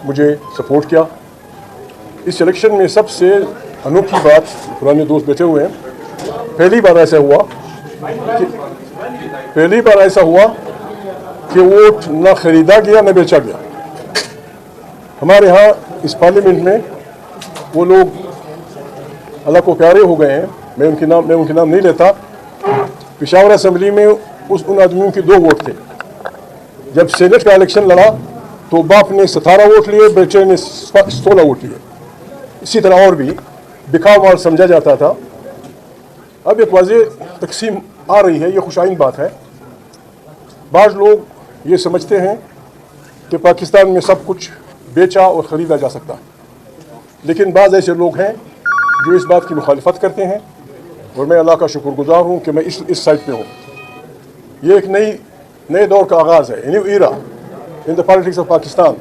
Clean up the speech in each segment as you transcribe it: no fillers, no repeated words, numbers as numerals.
मुझे सपोर्ट किया। इस इलेक्शन में सबसे अनोखी बात, पुराने दोस्त बैठे हुए हैं, पहली बार ऐसा हुआ कि वोट न खरीदा गया न बेचा गया। हमारे यहाँ इस पार्लियामेंट में वो लोग अल्लाह को प्यारे हो गए हैं, मैं उनके नाम नहीं लेता। पेशावर असेंबली में उन आदमियों के 2 वोट थे। जब सेनेट का इलेक्शन लड़ा तो बाप ने 17 वोट लिए, बेटे ने 16 वोट लिए। इसी तरह और भी बिखाव माल समझा जाता था। अब एक वाज़ेह तकसीम आ रही है, ये खुशाइन बात है। बाज़ लोग ये समझते हैं कि पाकिस्तान में सब कुछ बेचा और ख़रीदा जा सकता है, लेकिन बाज़ ऐसे लोग हैं जो इस बात की मुखालिफत करते हैं, और मैं अल्लाह का शुक्रगुजार हूँ कि मैं इस साइड पे हूँ। ये एक नए दौर का आगाज़ है, new era in the politics of Pakistan,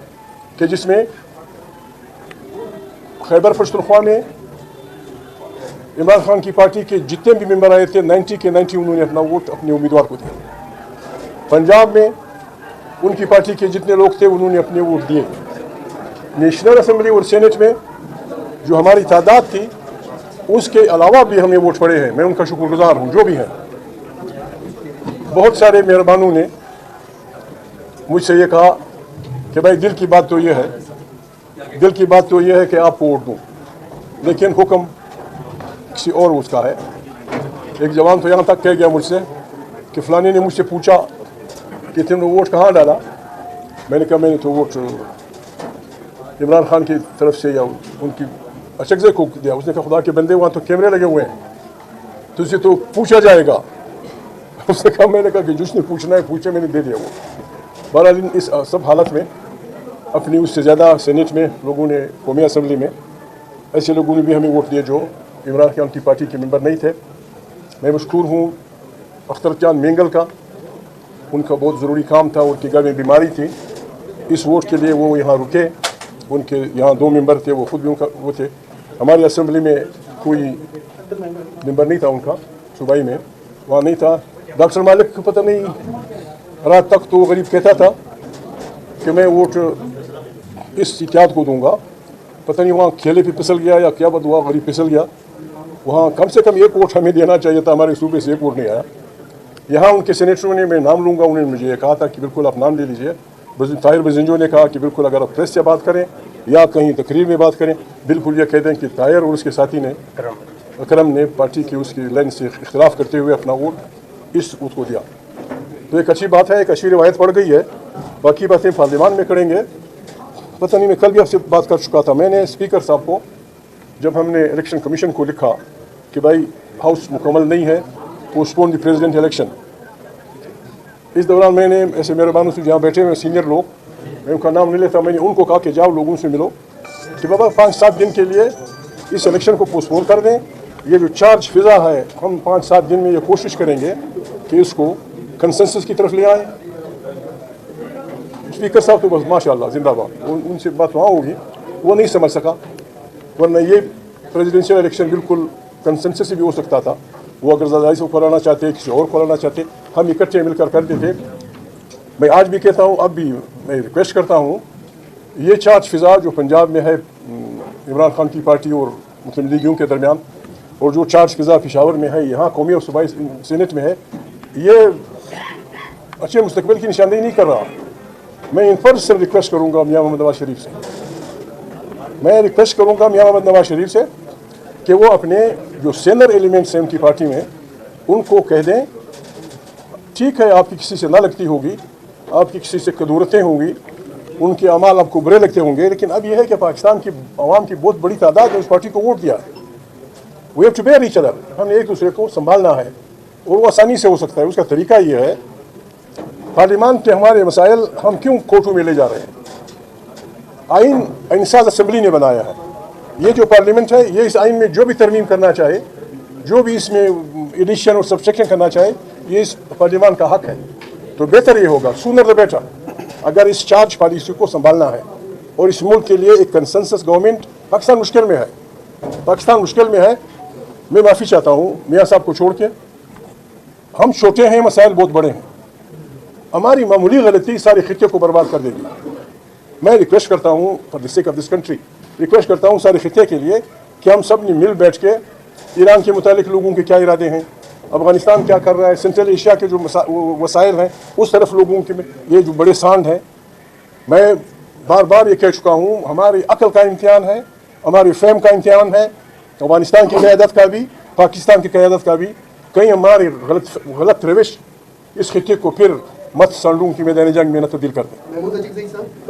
कि जिसमें खैबर पख्तूनख्वा में इमरान खान की पार्टी के जितने भी मेंबर आए थे 90 के 90 उन्होंने अपना वोट अपने उम्मीदवार को दिया। पंजाब में उनकी पार्टी के जितने लोग थे उन्होंने अपने वोट दिए। नेशनल असेंबली और सेनेट में जो हमारी तादाद थी उसके अलावा भी हमें वोट पड़े हैं, मैं उनका शुक्रगुजार हूँ जो भी हैं। बहुत सारे मेहरबानों ने मुझसे ये कहा कि भाई दिल की बात तो ये है कि आपको वोट दूँ, लेकिन हुक्म किसी और उसका है। एक जवान तो यहाँ तक कह गया मुझसे कि फलाने ने मुझसे पूछा कि तुमने वोट कहाँ डाला। मैंने कहा मैंने तो वोट इमरान खान की तरफ से या उनकी अशक्से को दिया। उसने कहा खुदा के बंदे वहाँ तो कैमरे लगे हुए हैं, तुझसे तो पूछा जाएगा। उसने कहा, मैंने कहा कि जिसने पूछना है पूछे, मैंने दे दिया वो। बहरहाल इस सब हालत में अपनी उससे ज़्यादा सेनेट में लोगों ने, कौमी असम्बली में ऐसे लोगों ने भी हमें वोट दिए जो इमरान खान की पार्टी के मेंबर नहीं थे। मैं मशकूर हूँ अख्तर चांद मेंगल का, उनका बहुत ज़रूरी काम था, उनके घर में बीमारी थी, इस वोट के लिए वो यहाँ रुके। उनके यहाँ 2 मेंबर थे, वो खुद भी उनका वो थे। हमारी असम्बली में कोई मेंबर नहीं था उनका, सूबाई में वहाँ नहीं था। डॉक्टर मालिक को पता नहीं, रात तक तो गरीब कहता था कि मैं वोट इस इत्याद को दूंगा, पता नहीं वहाँ खेले पे फिसल गया या क्या बात हुआ, गरीब फिसल गया। वहाँ कम से कम 1 वोट हमें देना चाहिए था, हमारे सूबे से 1 वोट नहीं आया। यहाँ उनके सेनेटरों ने, मैं नाम लूँगा, उन्होंने मुझे कहा था कि बिल्कुल आप नाम ले लीजिए। ताहिर बजिंजो ने कहा कि बिल्कुल अगर आप प्रेस से बात करें या कहीं तकरीर में बात करें, बिल्कुल ये कह दें कि ताहिर और उसके साथी ने, अकरम ने पार्टी की उसकी लाइन से इख्तिलाफ करते हुए अपना वोट इस उसको दिया। तो एक अच्छी बात है, एक अच्छी रिवायत पड़ गई है। बाकी बातें पार्लियामान में करेंगे। पता नहीं, मैं कल भी आपसे बात कर चुका था। मैंने स्पीकर साहब को, जब हमने इलेक्शन कमीशन को लिखा कि भाई हाउस मुकम्मल नहीं है, पोस्टपोन द प्रेसिडेंट इलेक्शन, इस दौरान मैंने ऐसे मेहरबानों से जहाँ बैठे हुए सीनियर लोग, मैं उनका नाम नहीं लेता, मैंने उनको कहा कि जाओ लोगों से मिलो कि बाबा 5-7 दिन के लिए इस इलेक्शन को पोस्टपोन कर दें। ये जो चार्ज फिज़ा है, हम 5-7 दिन में ये कोशिश करेंगे कि इसको कंसेंसस की तरफ ले आएँ। स्पीकर साहब तो बस माशाल्लाह जिंदाबाद, उनसे बात वहाँ होगी, वो नहीं समझ सका, वरना ये प्रेसिडेंशियल इलेक्शन बिल्कुल कंसेंसस भी हो सकता था। वो अगर ज़्यादा से कराना चाहते, किसी और कराना चाहते, हम इकट्ठे मिलकर करते थे। मैं आज भी कहता हूँ, अब भी मैं रिक्वेस्ट करता हूँ, ये चार्ज फिज़ा जो पंजाब में है इमरान खान की पार्टी और मुस्लिम लीगियों के दरमियान, और जो चार्ज फिज़ा पेशावर में है, यहाँ कौमी और सूबाई सेनेट में है, ये अच्छे मुस्तकबिल की निशानदेही नहीं कर रहा। मैं इन पर से रिक्वेस्ट करूँगा मियाँ मोहम्मद नवाज शरीफ से, मैं रिक्वेस्ट करूँगा मियाँ मोहम्मद नवाज शरीफ से कि वो अपने जो सीनियर एलिमेंट्स हैं उनकी पार्टी में, उनको कह दें ठीक है आपकी किसी से ना लगती होगी, आपकी किसी से कदूरतें होंगी, उनके अमाल आपको बुरे लगते होंगे, लेकिन अब यह है कि पाकिस्तान की आवाम की बहुत बड़ी तादाद ने उस पार्टी को वोट दिया है। We have to bear each other, हमने एक दूसरे को संभालना है, और वो आसानी से हो सकता है। उसका तरीका ये है, पार्लियामान के हमारे मसाइल हम क्यों कोर्टों में ले जा रहे हैं? आइन इंसाज असम्बली ने बनाया है। ये जो पार्लियामेंट है, ये इस आइन में जो भी तरमीम करना चाहे, जो भी इसमें एडिशन और सब्सट्रैक्शन करना चाहे, ये इस पार्लियामान का हक है। तो बेहतर ये होगा, सूनर द बेटर, अगर इस चार्ज पॉलिसी को संभालना है और इस मुल्क के लिए एक कंसेंसस गवर्नमेंट। पाकिस्तान मुश्किल में है, पाकिस्तान मुश्किल में है। मैं माफ़ी चाहता हूँ मियाँ साहब को छोड़ के, हम छोटे हैं, मसाइल बहुत बड़े हैं। हमारी मामूली गलती सारे खित्ते को बर्बाद कर देगी। میں ریکویسٹ کرتا ہوں for the sake of this country, request کرتا ہوں سارے خطے کے لیے کہ ہم سب نے مل بیٹھ کے ایران کے متعلق لوگوں کے کیا ارادے ہیں، افغانستان کیا کر رہا ہے، سینٹرل ایشیا کے جو وسائل ہیں اس طرف لوگوں کے یہ جو بڑے سانڈ ہیں. میں بار بار یہ کہہ چکا ہوں، ہماری عقل کا امتحان ہے، ہماری فہم کا امتحان ہے، افغانستان کی قیادت کا بھی، پاکستان کی قیادت کا بھی. کہیں ہماری غلط روش اس خطے کو پھر مت سانڈوں کی میدان جنگ میں نہ تبدیل کر دیں.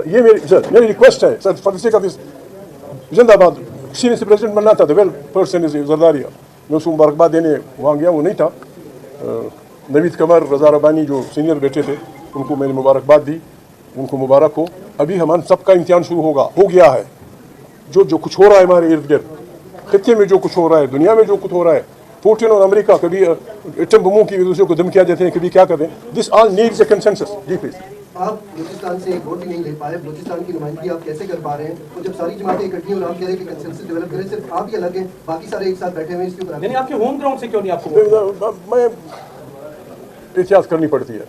یہ میری ریکویسٹ ہے sir for the sake of this. زندہ باد. کسی نے سے پریزیڈنٹ بننا تھا، ویل پرسن از زرداری. میں اس کو مبارکباد دینے وہاں گیا، وہ نہیں تھا. نوید قمر، رضا ربانی جو سینئر بیٹے تھے ان کو میں نے مبارکباد دی، ان کو مبارک ہو. ابھی ہم سب کا امتحان شروع ہو گیا ہے. جو کچھ ہو رہا ہے ہمارے ارد گرد خطے میں، جو کچھ ہو رہا ہے دنیا میں، جو کچھ ہو رہا ہے، پوٹن اور امریکہ کبھی ایٹم بموں کی دوسرے کو دھمکیاں دیتے ہیں، کبھی کیا کرتے ہیں. This all needs a consensus. جی پلیز. آپ بلوچستان سے ووٹ بھی نہیں لے پائے، بلوچستان کی نمائندگی آپ کیسے کر پا رہے ہیں؟ اور جب ساری جماعتیں اکٹھی اور آپ کہہ رہے ہیں کہ کنسنسس ڈیولپ کریں، صرف آپ ہی الگ ہیں، باقی سارے ایک ساتھ بیٹھے ہوئے ہیں، اس کے اوپر یعنی آپ کے ہوم گراؤنڈ سے کیوں نہیں آپ کو؟ میں احتیاط کرنی پڑتی ہے،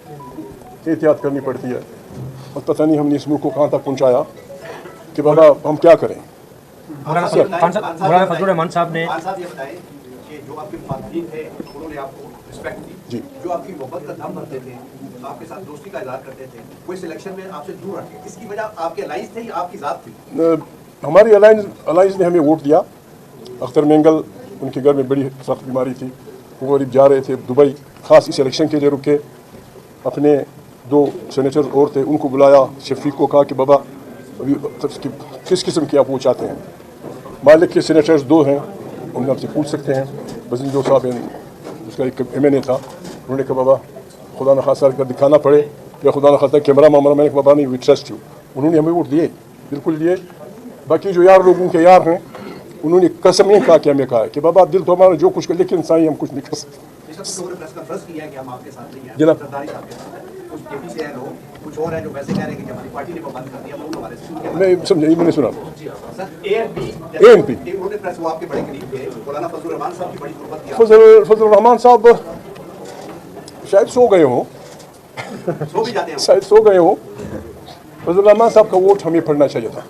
احتیاط کرنی پڑتی ہے. اور پتہ نہیں ہم نے اس ملک کو کہاں تک پہنچایا کہ بابا ہم کیا کریں. مولانا فضل الرحمان صاحب نے یہ بتائیں کہ جو آپ کے مخالفین تھے انہوں نے آپ کو رسپیکٹ دی، جی، جو آپ کی محبت کا دم بھرتے تھے، آپ کے ساتھ دوستی کا اظہار کرتے تھے، وہ اس الیکشن میں آپ سے دور ہٹے، اس کی وجہ آپ کے الائنس تھے یا آپ کی ذات تھی؟ ہماری الائنس نے ہمیں ووٹ دیا. اختر مینگل ان کے گھر میں بڑی سخت بیماری تھی، وہ غریب جا رہے تھے دبئی، خاص اس الیکشن کے لیے رکے. اپنے 2 سینیٹر اور تھے ان کو بلایا، شفیق کو کہا کہ بابا ابھی کس قسم کی آپ وہ چاہتے ہیں. مالک کے سینیٹرز 2 ہیں، ان میں آپ سے پوچھ سکتے ہیں. بزنجو صاحب جس کا ایک ایم این اے تھا، انہوں نے کہا بابا خدا نخواستہ اگر دکھانا پڑے یا خدا نخواستہ کیمرہ معاملہ، میں نے کہا بابا نہیں، وی ٹرسٹ یو. انہوں نے ہمیں ووٹ دیے، بالکل دیے. باقی جو یار لوگوں کے یار ہیں انہوں نے قسم نہیں کہا کہ ہمیں کہا ہے کہ بابا دل تو ہمارا جو کچھ کر، لیکن انسانی ہم کچھ نہیں کر سکتے. پریس کانفرنس کیا ہے کہ ہم آپ کے ساتھ نہیں ہیں، جناب سرداری صاحب کے ساتھ ہیں، کچھ کے پی سے ہیں لوگ، کچھ اور ہیں جو ویسے کہہ رہے ہیں کہ ہماری پارٹی نے بند کر دیا، وہ ہمارے سے میں سمجھا، میں نے سنا. سر اے این پی انہوں نے پریس وہ آپ کے بڑے قریب تھے، مولانا فضل الرحمان صاحب کی بڑی قربت کی. فضل الرحمان صاحب شاید سو گئے ہوں، سو بھی جاتے ہیں شاید سو گئے ہوں. فضل الرحمان صاحب کا ووٹ ہمیں پڑھنا چاہیے تھا.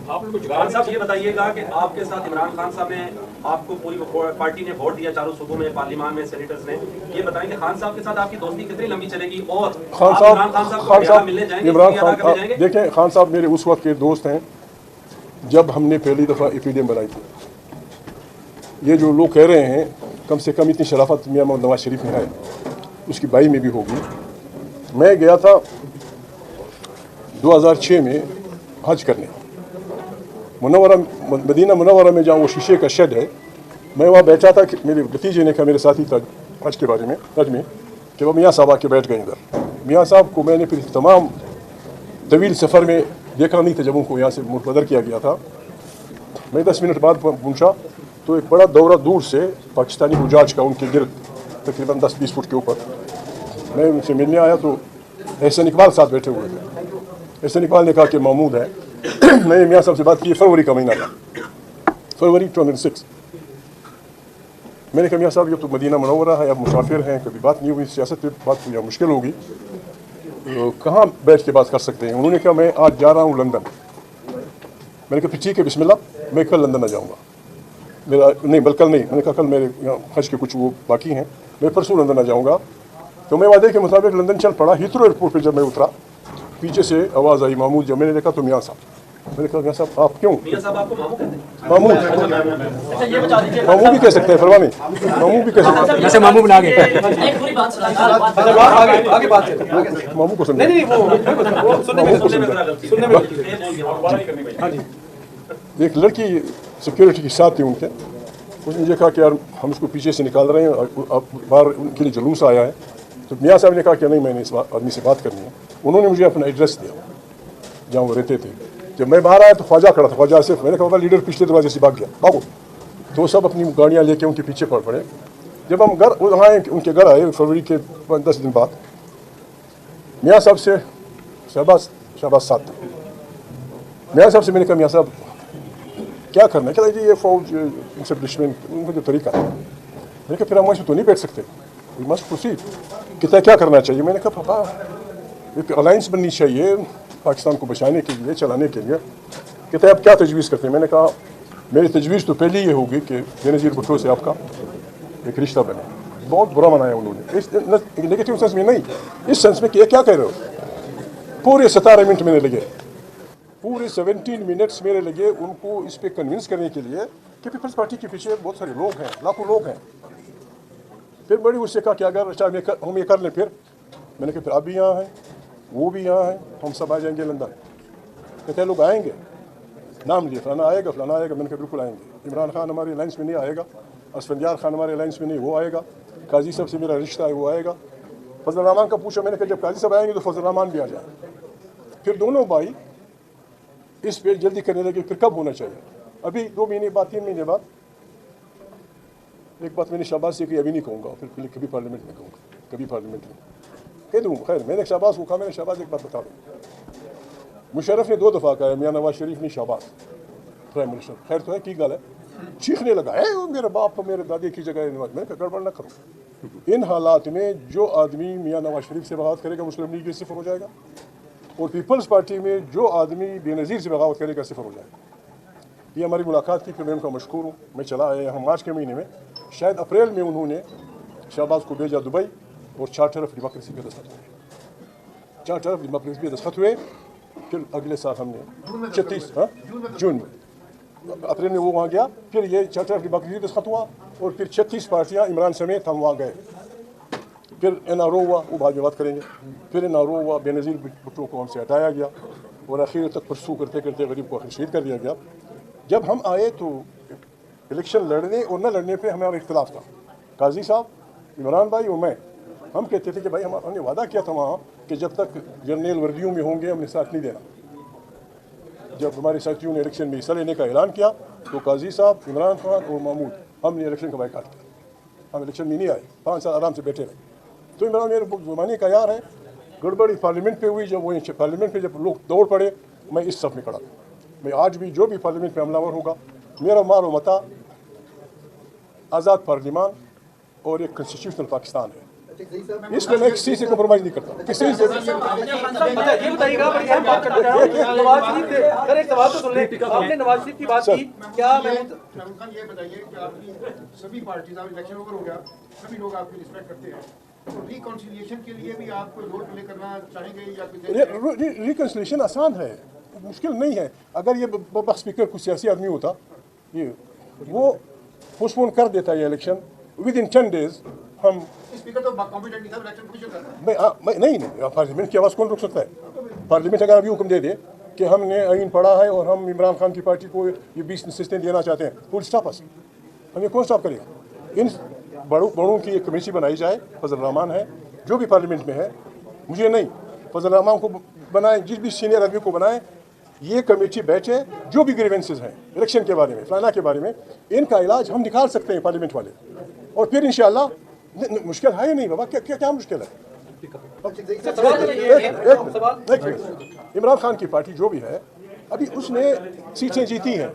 آپ خان صاحب یہ بتائیے گا کہ آپ کے ساتھ عمران خان صاحب نے آپ کو پوری پارٹی نے ووٹ دیا چاروں صوبوں میں، پارلیمان میں، سینیٹرز نے. یہ بتائیں کہ خان صاحب کے ساتھ آپ کی دوستی کتنی لمبی چلے گی، اور خان صاحب ملنے جائیں گے، عمران خان دیکھیں، خان صاحب میرے اس وقت کے دوست ہیں جب ہم نے پہلی دفعہ ای پی ڈی ایم بنائی تھی. یہ جو لوگ کہہ رہے ہیں کم سے کم اتنی شرافت میاں محمد نواز شریف میں ہے، اس کی بائی میں بھی ہوگی. میں گیا تھا 2006 میں حج کرنے منورہ، مدینہ منورہ میں، جہاں وہ شیشے کا شیڈ ہے. میں وہاں بیٹھا تھا کہ میرے بھتیجے نے کہا، میرے ساتھی تھا حج کے بارے میں، حج میں، کہ وہ میاں صاحب آ کے بیٹھ گئے ادھر. میاں صاحب کو میں نے پھر تمام طویل سفر میں دیکھا نہیں تھا جب ان کو یہاں سے منتظر کیا گیا تھا. میں 10 منٹ بعد پہنچا تو ایک بڑا دورہ دور سے پاکستانی حجاج کا ان کے گرد تقریباً 10-20 فٹ کے اوپر. میں ان سے ملنے آیا تو احسن اقبال ساتھ بیٹھے ہوئے تھے. احسن اقبال نے کہا کہ محمود ہے. میں نے میاں صاحب سے بات کی، فروری کا مہینہ تھا، فروری 2006. میں نے کہا میاں صاحب یہ تو مدینہ منورہ ہے، اب مسافر ہیں، کبھی بات نہیں ہوئی، سیاست پہ بات ہوئی، مشکل ہوگی، کہاں بیٹھ کے بات کر سکتے ہیں. انہوں نے کہا میں آج جا رہا ہوں لندن. میں نے کہا پھر ٹھیک ہے، بسم اللہ، میں کل لندن آ جاؤں گا. میرا نہیں، بلکہ کل نہیں، میں نے کہا کل میرے یہاں حج کے کچھ وہ باقی ہیں، میں پرسوں لندن آ جاؤں گا. تو میں وعدے کے مطابق لندن چل پڑا. ہیتھرو ایئرپورٹ پہ جب میں اترا، پیچھے سے آواز آئی محمود. جب میں نے دیکھا تو میاں صاحب. میں نے کہا میاں صاحب آپ کیوں؟ میاں صاحب آپ کو مامو کہتے ہیں؟ مامو بھی کہہ سکتے ہیں، پرواہ نہیں، مامو بھی کہہ سکتے ہیں. جیسے مامو بنا گئے. مامو کو سمجھا. ایک لڑکی سیکورٹی کے ساتھ تھی ان کے، اس نے یہ کہا کہ یار ہم اس کو پیچھے سے نکال رہے ہیں، باہر ان کے لیے جلوس آیا ہے. تو میاں صاحب نے کہا کہ نہیں، میں نے اس آدمی سے بات کرنی ہے. انہوں نے مجھے اپنا ایڈریس دیا جہاں وہ رہتے تھے. جب میں باہر آیا تو خواجہ کھڑا تھا، خواجہ صرف. میں نے کہا لیڈر پچھلے دروازے سے بھاگ گیا، بھاگو. تو سب اپنی گاڑیاں لے کے ان کے پیچھے پڑ پڑے. جب ہم گھر وہاں ان کے گھر آئے فروری کے 10 دن بعد، میاں صاحب سے شہباز ساتھ تھا. میاں صاحب سے میں نے کہا میاں صاحب کیا کرنا ہے؟ کہتا جی یہ فوج اسٹیبلشمنٹ ان کا جو طریقہ ہے. میں نے کہا پھر ہم وہاں سے تو نہیں بیٹھ سکتے، مسٹ پروسیڈ. کہتا کیا کرنا چاہیے؟ میں نے کہا پاپا ایک الائنس بننی چاہیے، पाकिस्तान को बचाने के लिए, चलाने के लिए, कहते हैं आप क्या तजवीज़ करते हैं? मैंने कहा मेरी तजवीज़ तो पहले ये होगी कि बेनज़ीर भुट्टो से आपका एक रिश्ता बने। बहुत बुरा मनाया उन्होंने, इस नेगेटिव सेंस में नहीं, इस सेंस में कि क्या कह रहे हो। पूरे 17 मिनट मेरे लगे, पूरे 17 मिनट्स मेरे लगे उनको इस पे कन्विंस करने के लिए कि पीपल्स पार्टी के पीछे बहुत सारे लोग हैं, लाखों लोग हैं। फिर बड़ी उससे कहा कि अगर अच्छा हम ये कर लें, फिर मैंने कहा फिर आप भी यहाँ हैं, वो भी यहाँ हैं, हम सब आ जाएंगे लंदन। कहते लोग आएंगे, नाम लिए फलाना आएगा फलाना आएगा। मैंने कहा बिल्कुल आएंगे। इमरान खान हमारे अलायंस में नहीं आएगा, असफंदियार खान हमारे अलायंस में नहीं, वो आएगा। काजी साहब से मेरा रिश्ता है, वो आएगा। फजल रहमान का पूछा, मैंने कहा जब काजी साहब आएंगे तो फजल रहमान भी आ जाए। फिर दोनों भाई इस पे जल्दी करने लगे, फिर कब होना चाहिए? अभी 2 महीने बाद, 3 महीने बाद एक बात मैंने शहबाज से की, अभी नहीं कहूँगा, फिर कभी पार्लियामेंट में कहूँगा, कभी पार्लियामेंट में कह दूँगा। खैर मैंने शहबाज को कहा, मैंने शहबाज एक बात बता दूँ, मुशर्रफ ने 2 दफ़ा कहा, मियाँ नवाज शरीफ ने शहबाज प्राइम मिनिस्टर, खैर तो है की गल है, चीखने लगा है वो मेरे बाप मेरे दादी की जगह नवाज। मैंने कहा गड़बड़ ना करो। इन हालात में जो आदमी मियाँ नवाज शरीफ से बगावत करेगा मुस्लिम लीग सिफर हो जाएगा, और पीपल्स पार्टी में जो आदमी बेनज़ीर से बगावत करेगा सिफर हो जाएगा। ये हमारी मुलाकात थी, फिर मैं उनका मशकूर हूँ। मैं चला आया यहाँ मार्च के महीने में, शायद अप्रैल में उन्होंने शहबाज को भेजा दुबई, और चार्टर ऑफ डेमोक्रेसी पे दस्तखत हुए। चार्टर ऑफ डेमोक्रेसी पे दस्तखत हुए, फिर अगले साल हमने 36 जून में, अप्रैल में वो वहाँ गया, फिर ये चार्टर ऑफ डेमोक्रेसी पे दस्तखत हुआ, और फिर 36 पार्टियाँ इमरान समेत हम वहाँ गए। फिर NRO हुआ, वो बाद में बात करेंगे। फिर NRO हुआ, बेनज़ीर भुट्टो को हमसे हटाया गया, और आखिर तक परसू करते करते गरीब को आखिर शहीद कर दिया गया। जब हम आए तो इलेक्शन लड़ने और न लड़ने पे हमारा इख्तलाफ था। काजी साहब, इमरान भाई और मैं, हम कहते थे कि भाई हमने वादा किया था वहाँ कि जब तक जर्नल वर्दियों में होंगे हमने साथ नहीं देना। जब हमारे साथियों ने इलेक्शन में हिस्सा लेने का ऐलान किया तो काजी साहब, इमरान खान और महमूद, हमने इलेक्शन का बाइकाट किया। हम इलेक्शन में नहीं आए, 5 साल आराम से बैठे रहे। तो इमरान मेरे ज़माने का यार है। गड़बड़ी पार्लियामेंट पे हुई, जब वो पार्लियामेंट पे जब लोग दौड़ पड़े, मैं इस सफ में खड़ा था। मैं आज भी जो भी पार्लियामेंट में हमलावर होगा, मेरा मार व मता आज़ाद पार्लियामान और एक कॉन्स्टिट्यूशनल पाकिस्तान है। इसमें मैं किसी से कम्प्रोमाइज़ नहीं करता, किसी से। ये बताइएगा, बड़ी अहम बात करना चाह रहा हूं। नवाज शरीफ से सर एक सवाल तो सुन ले। आपने नवाज शरीफ की बात की, क्या महमूद खान ये बताइए कि आपकी सभी पार्टीज, आप इलेक्शन ओवर हो गया, सभी लोग आपकी रिस्पेक्ट करते हैं, तो रिकॉन्सिलिएशन के लिए भी आप कोई रोल प्ले करना चाहेंगे या? रिकॉन्सिलिएशन आसान है, मुश्किल नहीं है। अगर ये स्पीकर कुछ सियासी आदमी होता, ये वो पोस्टपोन कर देता है इलेक्शन, विद इन 10 डेज हम। स्पीकर तो कॉम्पिटेंट नहीं था, इलेक्शन कमीशन करता है। नहीं, पार्लियामेंट की आवाज़ कौन रोक सकता है? पार्लियामेंट अगर अभी हुक्म दे दे कि हमने आइन पढ़ा है और हम इमरान खान की पार्टी को ये 20 नशिस्तें देना चाहते हैं, फुल स्टॉप अस, हमें कौन स्टॉप करेगा? इन बड़ों की एक कमेटी बनाई जाए, फजल रहमान है जो भी पार्लियामेंट में है, मुझे नहीं, फजल रहमान को बनाए, जिस भी सीनियर आदमी को बनाए, ये कमेटी बैठे, जो भी ग्रीवेंसेस हैं इलेक्शन के बारे में, फलाना के बारे में, इनका इलाज हम निकाल सकते हैं पार्लियामेंट वाले, और फिर इंशाल्लाह मुश्किल है ही नहीं बाबा। क्या मुश्किल है? इमरान खान की पार्टी जो भी है, अभी उसने सीटें जीती हैं,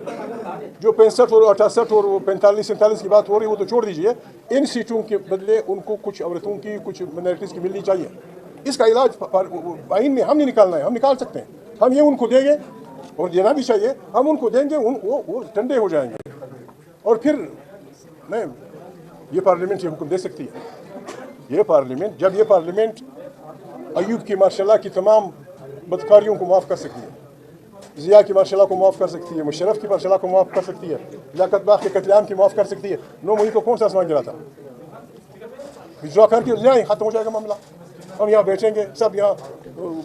जो 65 और 68 और 45-47 की बात हो रही है, वो तो छोड़ दीजिए। इन सीटों के बदले उनको कुछ औरतों की, कुछ माइनॉरिटीज़ की मिलनी चाहिए। इसका इलाज आइन में हम नहीं निकालना है, हम निकाल सकते हैं। हम ये उनको देंगे, और देना भी चाहिए, हम उनको देंगे, वो ठंडे हो जाएंगे, और फिर नहीं, ये पार्लियामेंट ये हुक्म दे सकती है। ये पार्लियामेंट, जब ये पार्लियामेंट अयूब की मार्शल्लाह की तमाम बदकारियों को माफ़ कर सकती है, ज़िया की मार्शल्लाह को माफ़ कर सकती है, मुशर्रफ की मार्शल्लाह को माफ़ कर सकती है, लियाकत बाग के कत्लेआम की माफ़ कर सकती है, 9 मई को कौन सा आसमान गिरा था? विड्रॉ करके ले आए, खत्म हो जाएगा मामला। हम यहाँ बैठेंगे, सब यहाँ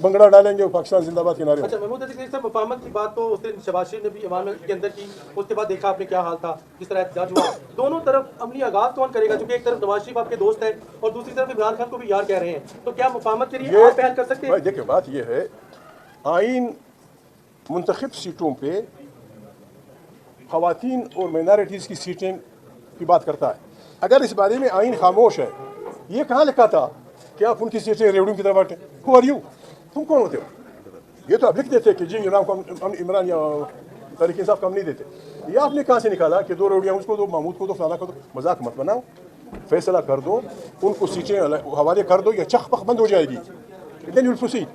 बंगड़ा डालेंगे, पाकिस्तान जिंदाबाद के नारे। अच्छा महमूद साहब, मुफाहमत की बात तो उस दिन शहबाज शरीफ ने भी अवाम के अंदर की, उसके बाद देखा आपने क्या हाल था, जिस तरह एहतजाज हुआ। दोनों तरफ अमली आगाज कौन करेगा? क्योंकि एक तरफ नवाज शरीफ आपके दोस्त हैं और दूसरी तरफ इमरान खान को भी यार कह रहे हैं, तो क्या मुफाहमत के लिए आप पहल कर सकते हैं? देखिए, बात यह है, आइन मुंतखब सीटों पे ख़वातीन और माइनॉरिटीज़ की सीटें की बात करता है। अगर इस बारे में आइन खामोश है, ये कहाँ लिखा था कि आप उनकी सीटें रेवड़ियों की तरह बांटें? Who are you? तुम कौन होते हो? ये तो आप लिख देते कि जी इमरान या तहरीक इंसाफ को हम नहीं देते। ये आपने कहाँ से निकाला कि 2 रेवड़ियाँ उसको दो, महमूद को दो, फलाना को दो? मजाक मत बनाओ, फैसला कर दो, उनको सीटें हवाले कर दो, या चख पख बंद हो जाएगी। Then you will proceed.